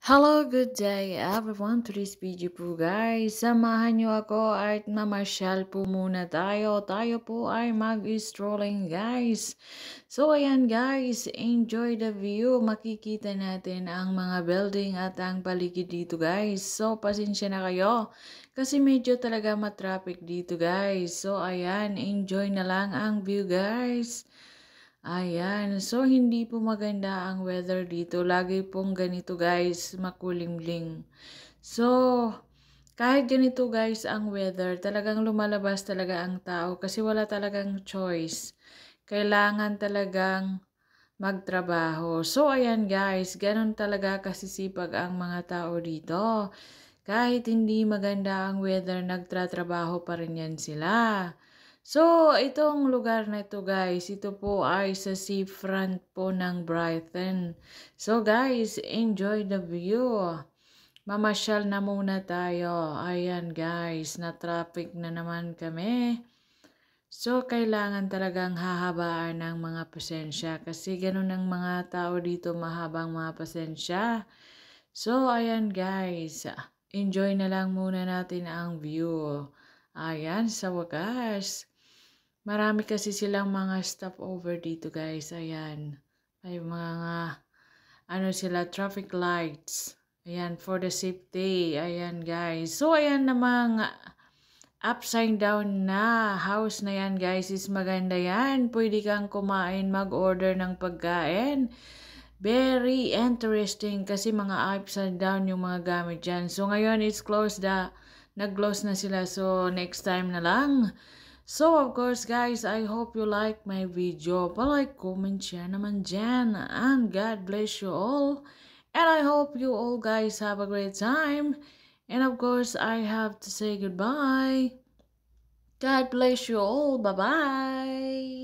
Hello, good day everyone to this video po guys. Samahan nyo ako at mamasyal po muna tayo. Tayo po ay mag-strolling guys. So ayan guys, enjoy the view. Makikita natin ang mga building at ang paligid dito guys. So pasensya na kayo kasi medyo talaga matraffic dito guys. So ayan, enjoy na lang ang view guys. Ayan, so hindi po maganda ang weather dito. Lagi pong ganito guys, makulimlim. So, kahit ganito guys ang weather, talagang lumalabas talaga ang tao kasi wala talagang choice. Kailangan talagang magtrabaho. So, ayan guys, ganun talaga kasisipag ang mga tao dito. Kahit hindi maganda ang weather, nagtratrabaho pa rin yan sila. So, itong lugar na ito guys, ito po ay sa seafront po ng Brighton. So guys, enjoy the view. Mamasyal na muna tayo. Ayan guys, na-traffic na naman kami. So, kailangan talagang hahabaan ng mga pasensya kasi ganun ang mga tao dito, mahabang mga pasensya. So, ayan guys, enjoy na lang muna natin ang view. Ayan, sa wakas. Marami kasi silang mga stopover dito guys. Ayan. May mga sila traffic lights. Ayan for the safety. Ayan guys. So ayan namang upside down na house na yan guys is maganda yan. Pwede kang kumain, mag-order ng pagkain. Very interesting kasi mga upside down yung mga gamit dyan. So ngayon it's closed nag-close na sila. So next time na lang. So, of course, guys, I hope you like my video. Palike, comment, share naman dyan. And God bless you all. And I hope you all guys have a great time. And of course, I have to say goodbye. God bless you all. Bye-bye.